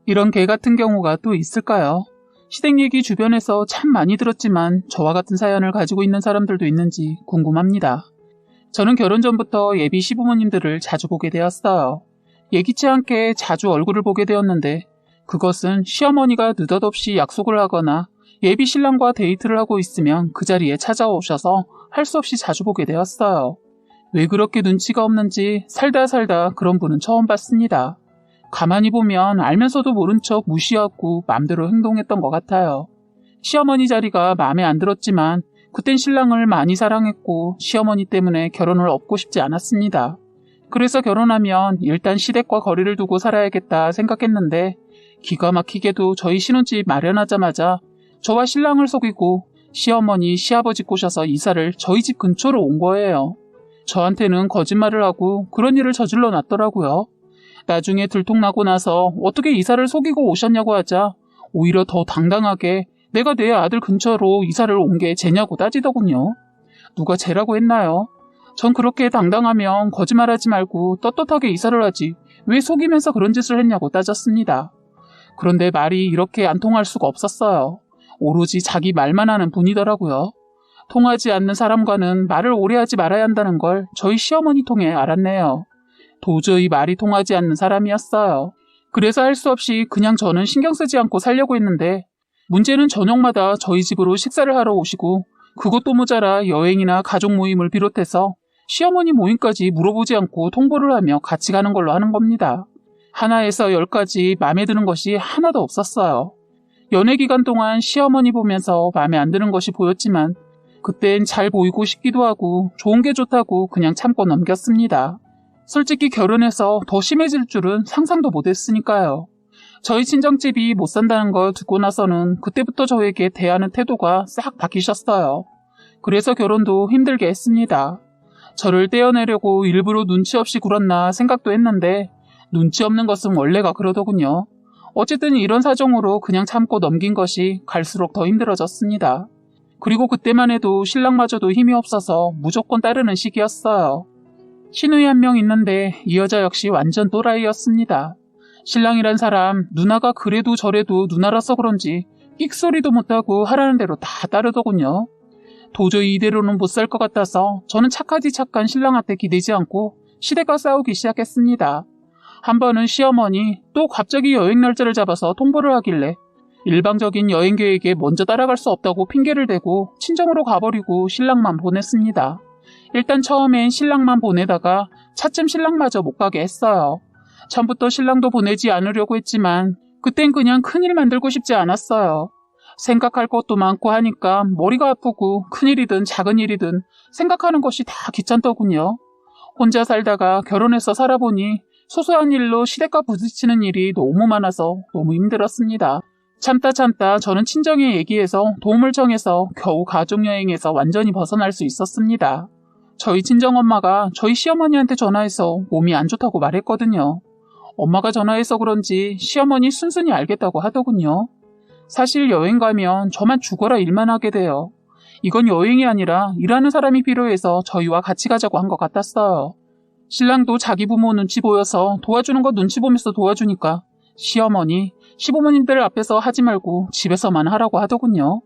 이런 개 같은 경우가 또 있을까요? 시댁 얘기 주변에서 참 많이 들었지만 저와 같은 사연을 가지고 있는 사람들도 있는지 궁금합니다. 저는 결혼 전부터 예비 시부모님들을 자주 보게 되었어요. 예기치 않게 자주 얼굴을 보게 되었는데 그것은 시어머니가 느닷없이 약속을 하거나 예비 신랑과 데이트를 하고 있으면 그 자리에 찾아오셔서 할 수 없이 자주 보게 되었어요. 왜 그렇게 눈치가 없는지 살다 그런 분은 처음 봤습니다. 가만히 보면 알면서도 모른 척 무시하고 맘대로 행동했던 것 같아요. 시어머니 자리가 마음에 안 들었지만 그땐 신랑을 많이 사랑했고 시어머니 때문에 결혼을 업고 싶지 않았습니다. 그래서 결혼하면 일단 시댁과 거리를 두고 살아야겠다 생각했는데 기가 막히게도 저희 신혼집 마련하자마자 저와 신랑을 속이고 시어머니, 시아버지 꼬셔서 이사를 저희 집 근처로 온 거예요. 저한테는 거짓말을 하고 그런 일을 저질러 놨더라고요. 나중에 들통나고 나서 어떻게 이사를 속이고 오셨냐고 하자 오히려 더 당당하게 내가 내 아들 근처로 이사를 온 게 쟤냐고 따지더군요. 누가 쟤라고 했나요? 전 그렇게 당당하면 거짓말하지 말고 떳떳하게 이사를 하지 왜 속이면서 그런 짓을 했냐고 따졌습니다. 그런데 말이 이렇게 안 통할 수가 없었어요. 오로지 자기 말만 하는 분이더라고요. 통하지 않는 사람과는 말을 오래 하지 말아야 한다는 걸 저희 시어머니 통해 알았네요. 도저히 말이 통하지 않는 사람이었어요. 그래서 할 수 없이 그냥 저는 신경 쓰지 않고 살려고 했는데 문제는 저녁마다 저희 집으로 식사를 하러 오시고 그것도 모자라 여행이나 가족 모임을 비롯해서 시어머니 모임까지 물어보지 않고 통보를 하며 같이 가는 걸로 하는 겁니다. 하나에서 10까지 마음에 드는 것이 하나도 없었어요. 연애 기간 동안 시어머니 보면서 마음에 안 드는 것이 보였지만 그땐 잘 보이고 싶기도 하고 좋은 게 좋다고 그냥 참고 넘겼습니다. 솔직히 결혼해서 더 심해질 줄은 상상도 못했으니까요. 저희 친정집이 못 산다는 걸 듣고 나서는 그때부터 저에게 대하는 태도가 싹 바뀌셨어요. 그래서 결혼도 힘들게 했습니다. 저를 떼어내려고 일부러 눈치 없이 굴었나 생각도 했는데 눈치 없는 것은 원래가 그러더군요. 어쨌든 이런 사정으로 그냥 참고 넘긴 것이 갈수록 더 힘들어졌습니다. 그리고 그때만 해도 신랑마저도 힘이 없어서 무조건 따르는 시기였어요. 시누이 한 명 있는데 이 여자 역시 완전 또라이였습니다. 신랑이란 사람 누나가 그래도 저래도 누나라서 그런지 끽소리도 못하고 하라는 대로 다 따르더군요. 도저히 이대로는 못 살 것 같아서 저는 착하디 착한 신랑한테 기대지 않고 시댁과 싸우기 시작했습니다. 한 번은 시어머니 또 갑자기 여행 날짜를 잡아서 통보를 하길래 일방적인 여행 계획에 먼저 따라갈 수 없다고 핑계를 대고 친정으로 가버리고 신랑만 보냈습니다. 일단 처음엔 신랑만 보내다가 차츰 신랑마저 못 가게 했어요. 처음부터 신랑도 보내지 않으려고 했지만 그땐 그냥 큰일 만들고 싶지 않았어요. 생각할 것도 많고 하니까 머리가 아프고 큰일이든 작은 일이든 생각하는 것이 다 귀찮더군요. 혼자 살다가 결혼해서 살아보니 소소한 일로 시댁과 부딪히는 일이 너무 많아서 너무 힘들었습니다. 참다 저는 친정에 얘기해서 도움을 청해서 겨우 가족여행에서 완전히 벗어날 수 있었습니다. 저희 친정엄마가 저희 시어머니한테 전화해서 몸이 안 좋다고 말했거든요. 엄마가 전화해서 그런지 시어머니 순순히 알겠다고 하더군요. 사실 여행 가면 저만 죽어라 일만 하게 돼요. 이건 여행이 아니라 일하는 사람이 필요해서 저희와 같이 가자고 한 것 같았어요. 신랑도 자기 부모 눈치 보여서 도와주는 거 눈치 보면서 도와주니까 시어머니, 시부모님들 앞에서 하지 말고 집에서만 하라고 하더군요.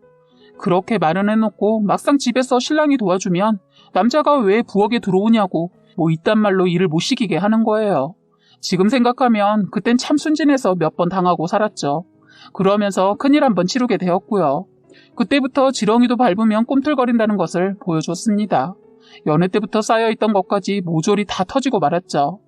그렇게 말은 해놓고 막상 집에서 신랑이 도와주면 남자가 왜 부엌에 들어오냐고 뭐 이딴 말로 일을 못 시키게 하는 거예요. 지금 생각하면 그땐 참 순진해서 몇 번 당하고 살았죠. 그러면서 큰일 한번 치르게 되었고요. 그때부터 지렁이도 밟으면 꿈틀거린다는 것을 보여줬습니다. 연애 때부터 쌓여있던 것까지 모조리 다 터지고 말았죠.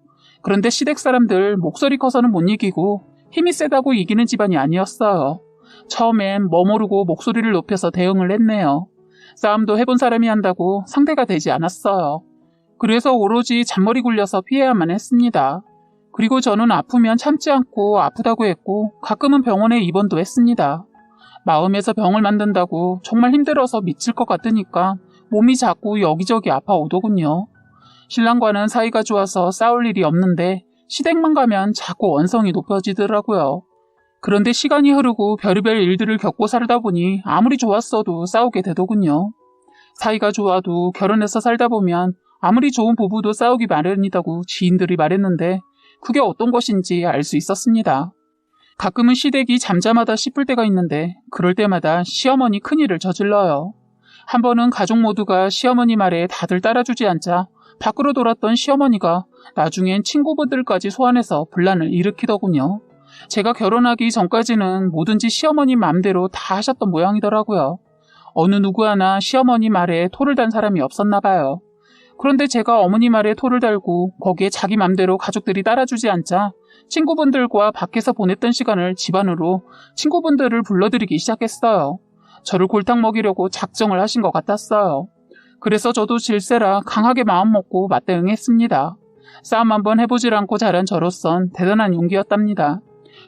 그런데 시댁 사람들 목소리 커서는 못 이기고 힘이 세다고 이기는 집안이 아니었어요. 처음엔 머무르고 목소리를 높여서 대응을 했네요. 싸움도 해본 사람이 한다고 상대가 되지 않았어요. 그래서 오로지 잔머리 굴려서 피해야만 했습니다. 그리고 저는 아프면 참지 않고 아프다고 했고 가끔은 병원에 입원도 했습니다. 마음에서 병을 만든다고 정말 힘들어서 미칠 것 같으니까 몸이 자꾸 여기저기 아파오더군요. 신랑과는 사이가 좋아서 싸울 일이 없는데 시댁만 가면 자꾸 원성이 높아지더라고요. 그런데 시간이 흐르고 별의별 일들을 겪고 살다 보니 아무리 좋았어도 싸우게 되더군요. 사이가 좋아도 결혼해서 살다 보면 아무리 좋은 부부도 싸우기 마련이라고 지인들이 말했는데 그게 어떤 것인지 알 수 있었습니다. 가끔은 시댁이 잠잠하다 싶을 때가 있는데 그럴 때마다 시어머니 큰일을 저질러요. 한 번은 가족 모두가 시어머니 말에 다들 따라주지 않자 밖으로 돌았던 시어머니가 나중엔 친구분들까지 소환해서 분란을 일으키더군요. 제가 결혼하기 전까지는 뭐든지 시어머니 맘대로 다 하셨던 모양이더라고요. 어느 누구 하나 시어머니 말에 토를 단 사람이 없었나 봐요. 그런데 제가 어머니 말에 토를 달고 거기에 자기 맘대로 가족들이 따라주지 않자 친구분들과 밖에서 보냈던 시간을 집안으로 친구분들을 불러들이기 시작했어요. 저를 골탕 먹이려고 작정을 하신 것 같았어요. 그래서 저도 질세라 강하게 마음먹고 맞대응했습니다. 싸움 한번 해보질 않고 자란 저로선 대단한 용기였답니다.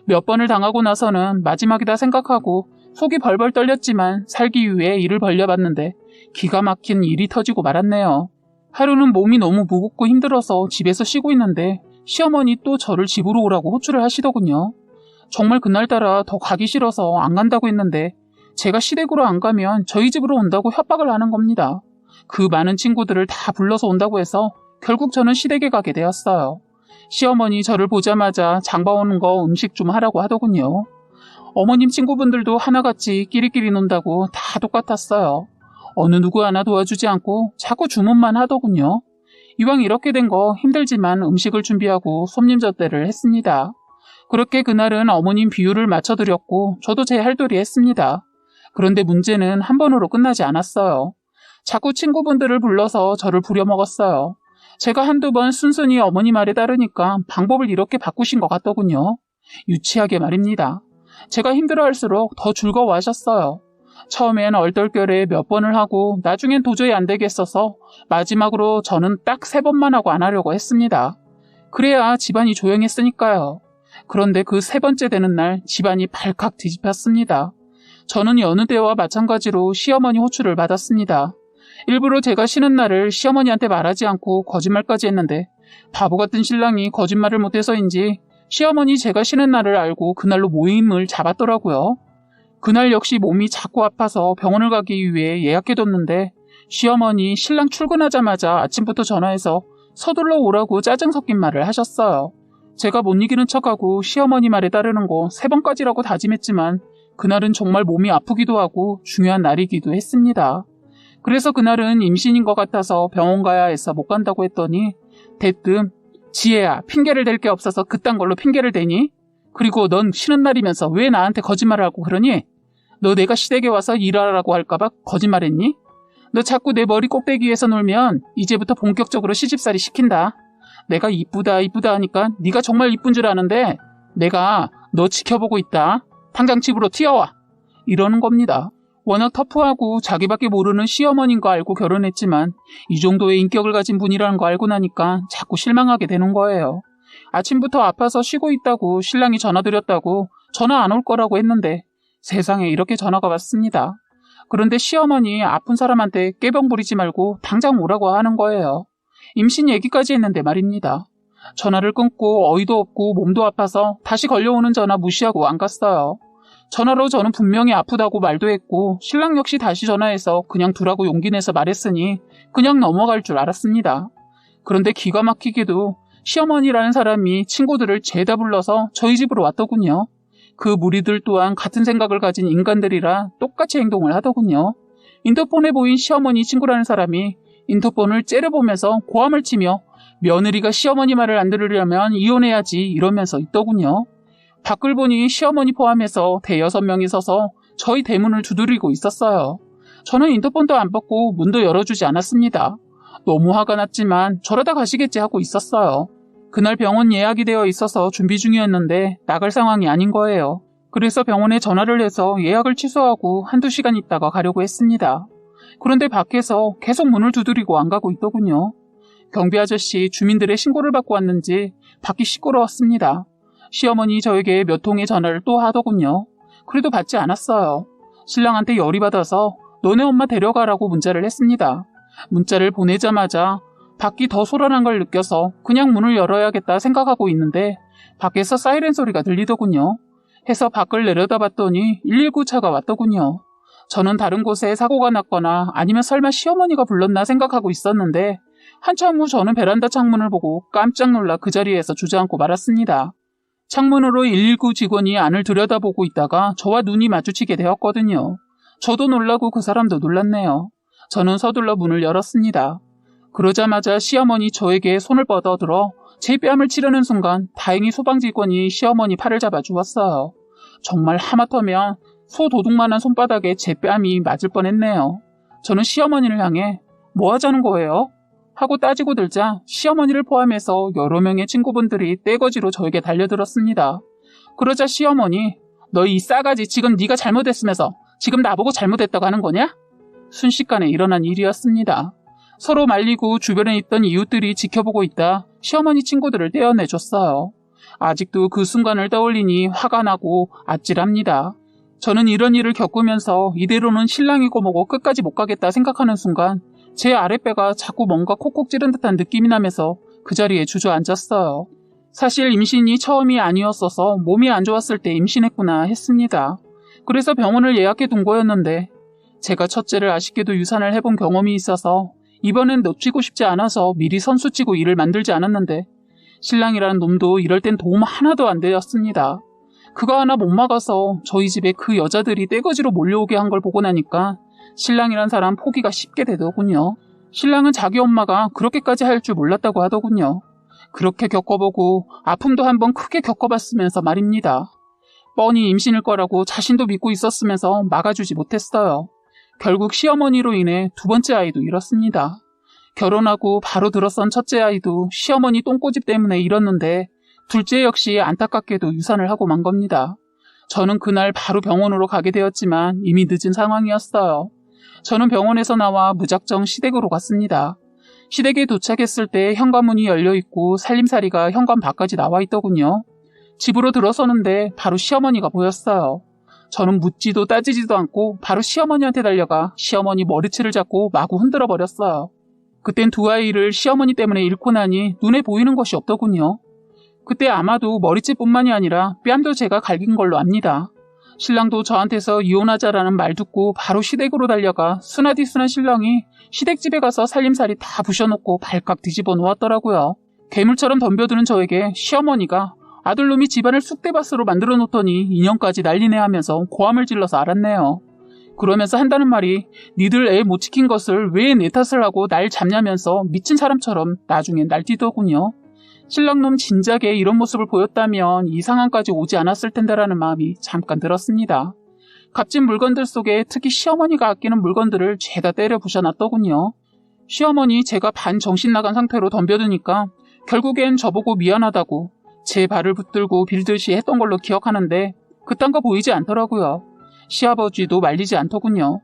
몇 번을 당하고 나서는 마지막이다 생각하고 속이 벌벌 떨렸지만 살기 위해 일을 벌려봤는데 기가 막힌 일이 터지고 말았네요. 하루는 몸이 너무 무겁고 힘들어서 집에서 쉬고 있는데 시어머니 또 저를 집으로 오라고 호출을 하시더군요. 정말 그날따라 더 가기 싫어서 안 간다고 했는데 제가 시댁으로 안 가면 저희 집으로 온다고 협박을 하는 겁니다. 그 많은 친구들을 다 불러서 온다고 해서 결국 저는 시댁에 가게 되었어요. 시어머니 저를 보자마자 장봐오는 거 음식 좀 하라고 하더군요. 어머님 친구분들도 하나같이 끼리끼리 논다고 다 똑같았어요. 어느 누구 하나 도와주지 않고 자꾸 주문만 하더군요. 이왕 이렇게 된 거 힘들지만 음식을 준비하고 손님 접대를 했습니다. 그렇게 그날은 어머님 비유를 맞춰드렸고 저도 제 할 도리 했습니다. 그런데 문제는 한 번으로 끝나지 않았어요. 자꾸 친구분들을 불러서 저를 부려먹었어요. 제가 한두 번 순순히 어머니 말에 따르니까 방법을 이렇게 바꾸신 것 같더군요. 유치하게 말입니다. 제가 힘들어할수록 더 즐거워하셨어요. 처음엔 얼떨결에 몇 번을 하고 나중엔 도저히 안 되겠어서 마지막으로 저는 딱 3번만 하고 안 하려고 했습니다. 그래야 집안이 조용했으니까요. 그런데 그 3번째 되는 날 집안이 발칵 뒤집혔습니다. 저는 여느 때와 마찬가지로 시어머니 호출을 받았습니다. 일부러 제가 쉬는 날을 시어머니한테 말하지 않고 거짓말까지 했는데 바보 같은 신랑이 거짓말을 못해서인지 시어머니 제가 쉬는 날을 알고 그날로 모임을 잡았더라고요. 그날 역시 몸이 자꾸 아파서 병원을 가기 위해 예약해뒀는데 시어머니 신랑 출근하자마자 아침부터 전화해서 서둘러 오라고 짜증 섞인 말을 하셨어요. 제가 못 이기는 척하고 시어머니 말에 따르는 거 3번까지라고 다짐했지만 그날은 정말 몸이 아프기도 하고 중요한 날이기도 했습니다. 그래서 그날은 임신인 것 같아서 병원 가야 해서 못 간다고 했더니 대뜸 지혜야 핑계를 댈 게 없어서 그딴 걸로 핑계를 대니? 그리고 넌 쉬는 날이면서 왜 나한테 거짓말을 하고 그러니? 너 내가 시댁에 와서 일하라고 할까봐 거짓말했니? 너 자꾸 내 머리 꼭대기에서 놀면 이제부터 본격적으로 시집살이 시킨다. 내가 이쁘다 하니까 네가 정말 이쁜 줄 아는데 내가 너 지켜보고 있다. 당장 집으로 튀어와. 이러는 겁니다. 워낙 터프하고 자기밖에 모르는 시어머니인 거 알고 결혼했지만 이 정도의 인격을 가진 분이라는 거 알고 나니까 자꾸 실망하게 되는 거예요. 아침부터 아파서 쉬고 있다고 신랑이 전화드렸다고 전화 안 올 거라고 했는데 세상에 이렇게 전화가 왔습니다. 그런데 시어머니 아픈 사람한테 깨병 부리지 말고 당장 오라고 하는 거예요. 임신 얘기까지 했는데 말입니다. 전화를 끊고 어이도 없고 몸도 아파서 다시 걸려오는 전화 무시하고 안 갔어요. 전화로 저는 분명히 아프다고 말도 했고 신랑 역시 다시 전화해서 그냥 두라고 용기 내서 말했으니 그냥 넘어갈 줄 알았습니다. 그런데 기가 막히게도 시어머니라는 사람이 친구들을 죄다 불러서 저희 집으로 왔더군요. 그 무리들 또한 같은 생각을 가진 인간들이라 똑같이 행동을 하더군요. 인터폰에 보인 시어머니 친구라는 사람이 인터폰을 째려보면서 고함을 치며 며느리가 시어머니 말을 안 들으려면 이혼해야지 이러면서 있더군요. 밖을 보니 시어머니 포함해서 대여섯 명이 서서 저희 대문을 두드리고 있었어요. 저는 인터폰도 안 받고 문도 열어주지 않았습니다. 너무 화가 났지만 저러다 가시겠지 하고 있었어요. 그날 병원 예약이 되어 있어서 준비 중이었는데 나갈 상황이 아닌 거예요. 그래서 병원에 전화를 해서 예약을 취소하고 한두 시간 있다가 가려고 했습니다. 그런데 밖에서 계속 문을 두드리고 안 가고 있더군요. 경비 아저씨 주민들의 신고를 받고 왔는지 밖이 시끄러웠습니다. 시어머니 저에게 몇 통의 전화를 또 하더군요. 그래도 받지 않았어요. 신랑한테 열이 받아서 너네 엄마 데려가라고 문자를 했습니다. 문자를 보내자마자 밖이 더 소란한 걸 느껴서 그냥 문을 열어야겠다 생각하고 있는데 밖에서 사이렌 소리가 들리더군요. 해서 밖을 내려다봤더니 119 차가 왔더군요. 저는 다른 곳에 사고가 났거나 아니면 설마 시어머니가 불렀나 생각하고 있었는데 한참 후 저는 베란다 창문을 보고 깜짝 놀라 그 자리에서 주저앉고 말았습니다. 창문으로 119 직원이 안을 들여다보고 있다가 저와 눈이 마주치게 되었거든요. 저도 놀라고 그 사람도 놀랐네요. 저는 서둘러 문을 열었습니다. 그러자마자 시어머니 저에게 손을 뻗어들어 제 뺨을 치려는 순간 다행히 소방 직원이 시어머니 팔을 잡아 주었어요. 정말 하마터면 소 도둑만한 손바닥에 제 뺨이 맞을 뻔했네요. 저는 시어머니를 향해 뭐 하자는 거예요? 하고 따지고 들자 시어머니를 포함해서 여러 명의 친구분들이 떼거지로 저에게 달려들었습니다. 그러자 시어머니, 너 이 싸가지 지금 네가 잘못했으면서 지금 나보고 잘못했다고 하는 거냐? 순식간에 일어난 일이었습니다. 서로 말리고 주변에 있던 이웃들이 지켜보고 있다 시어머니 친구들을 떼어내줬어요. 아직도 그 순간을 떠올리니 화가 나고 아찔합니다. 저는 이런 일을 겪으면서 이대로는 신랑이고 뭐고 끝까지 못 가겠다 생각하는 순간 제 아랫배가 자꾸 뭔가 콕콕 찌른 듯한 느낌이 나면서 그 자리에 주저앉았어요. 사실 임신이 처음이 아니었어서 몸이 안 좋았을 때 임신했구나 했습니다. 그래서 병원을 예약해 둔 거였는데 제가 첫째를 아쉽게도 유산을 해본 경험이 있어서 이번엔 놓치고 싶지 않아서 미리 선수치고 일을 만들지 않았는데 신랑이라는 놈도 이럴 땐 도움 하나도 안 되었습니다. 그거 하나 못 막아서 저희 집에 그 여자들이 떼거지로 몰려오게 한 걸 보고 나니까 신랑이란 사람 포기가 쉽게 되더군요. 신랑은 자기 엄마가 그렇게까지 할 줄 몰랐다고 하더군요. 그렇게 겪어보고 아픔도 한번 크게 겪어봤으면서 말입니다. 뻔히 임신일 거라고 자신도 믿고 있었으면서 막아주지 못했어요. 결국 시어머니로 인해 두 번째 아이도 잃었습니다. 결혼하고 바로 들어선 첫째 아이도 시어머니 똥꼬집 때문에 잃었는데 둘째 역시 안타깝게도 유산을 하고 만 겁니다. 저는 그날 바로 병원으로 가게 되었지만 이미 늦은 상황이었어요. 저는 병원에서 나와 무작정 시댁으로 갔습니다. 시댁에 도착했을 때 현관문이 열려있고 살림살이가 현관 밖까지 나와 있더군요. 집으로 들어서는데 바로 시어머니가 보였어요. 저는 묻지도 따지지도 않고 바로 시어머니한테 달려가 시어머니 머리채를 잡고 마구 흔들어 버렸어요. 그땐 두 아이를 시어머니 때문에 잃고 나니 눈에 보이는 것이 없더군요. 그때 아마도 머리채뿐만이 아니라 뺨도 제가 갈긴 걸로 압니다. 신랑도 저한테서 이혼하자라는 말 듣고 바로 시댁으로 달려가 순하디순한 신랑이 시댁집에 가서 살림살이 다 부셔놓고 발칵 뒤집어 놓았더라고요. 괴물처럼 덤벼드는 저에게 시어머니가 아들놈이 집안을 쑥대밭으로 만들어 놓더니 인형까지 난리네 하면서 고함을 질러서 알았네요. 그러면서 한다는 말이 니들 애 못 지킨 것을 왜 내 탓을 하고 날 잡냐면서 미친 사람처럼 나중엔 날뛰더군요. 신랑놈 진작에 이런 모습을 보였다면 이 상황까지 오지 않았을 텐데라는 마음이 잠깐 들었습니다. 값진 물건들 속에 특히 시어머니가 아끼는 물건들을 죄다 때려 부셔놨더군요. 시어머니 제가 반 정신 나간 상태로 덤벼드니까 결국엔 저보고 미안하다고 제 발을 붙들고 빌듯이 했던 걸로 기억하는데 그딴 거 보이지 않더라고요. 시아버지도 말리지 않더군요.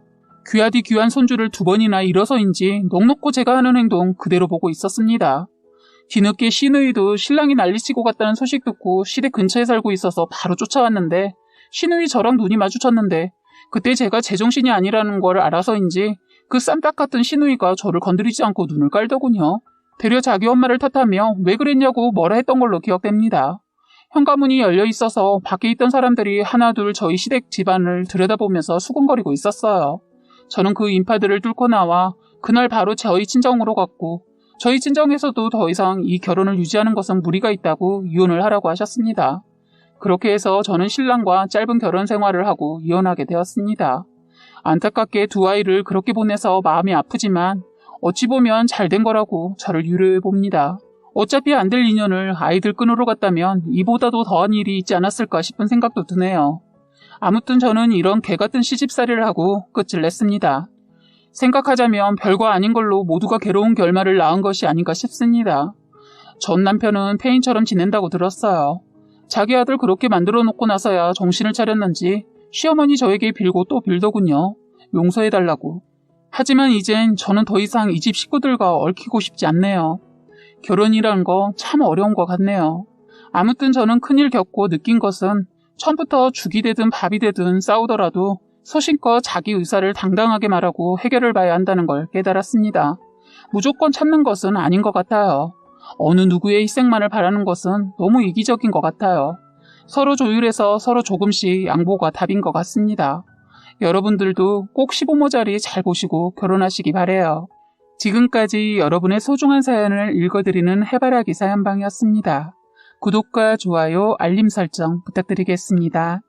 귀하디 귀한 손주를 두 번이나 잃어서인지 넋놓고 제가 하는 행동 그대로 보고 있었습니다. 뒤늦게 시누이도 신랑이 난리치고 갔다는 소식 듣고 시댁 근처에 살고 있어서 바로 쫓아왔는데 시누이 저랑 눈이 마주쳤는데 그때 제가 제정신이 아니라는 걸 알아서인지 그 쌈딱 같은 시누이가 저를 건드리지 않고 눈을 깔더군요. 되려 자기 엄마를 탓하며 왜 그랬냐고 뭐라 했던 걸로 기억됩니다. 현관문이 열려 있어서 밖에 있던 사람들이 하나둘 저희 시댁 집안을 들여다보면서 수군거리고 있었어요. 저는 그 인파들을 뚫고 나와 그날 바로 저희 친정으로 갔고 저희 친정에서도 더 이상 이 결혼을 유지하는 것은 무리가 있다고 이혼을 하라고 하셨습니다. 그렇게 해서 저는 신랑과 짧은 결혼 생활을 하고 이혼하게 되었습니다. 안타깝게 두 아이를 그렇게 보내서 마음이 아프지만 어찌 보면 잘된 거라고 저를 유료해 봅니다. 어차피 안 될 인연을 아이들 끈으로 갔다면 이보다도 더한 일이 있지 않았을까 싶은 생각도 드네요. 아무튼 저는 이런 개같은 시집살이를 하고 끝을 냈습니다. 생각하자면 별거 아닌 걸로 모두가 괴로운 결말을 낳은 것이 아닌가 싶습니다. 전 남편은 폐인처럼 지낸다고 들었어요. 자기 아들 그렇게 만들어 놓고 나서야 정신을 차렸는지 시어머니 저에게 빌고 또 빌더군요. 용서해달라고. 하지만 이젠 저는 더 이상 이 집 식구들과 얽히고 싶지 않네요. 결혼이란 거 참 어려운 것 같네요. 아무튼 저는 큰일 겪고 느낀 것은 처음부터 죽이 되든 밥이 되든 싸우더라도 소신껏 자기 의사를 당당하게 말하고 해결을 봐야 한다는 걸 깨달았습니다. 무조건 참는 것은 아닌 것 같아요. 어느 누구의 희생만을 바라는 것은 너무 이기적인 것 같아요. 서로 조율해서 서로 조금씩 양보가 답인 것 같습니다. 여러분들도 꼭 시부모 자리 잘 보시고 결혼하시기 바래요. 지금까지 여러분의 소중한 사연을 읽어드리는 해바라기 사연방이었습니다. 구독과 좋아요, 알림 설정 부탁드리겠습니다.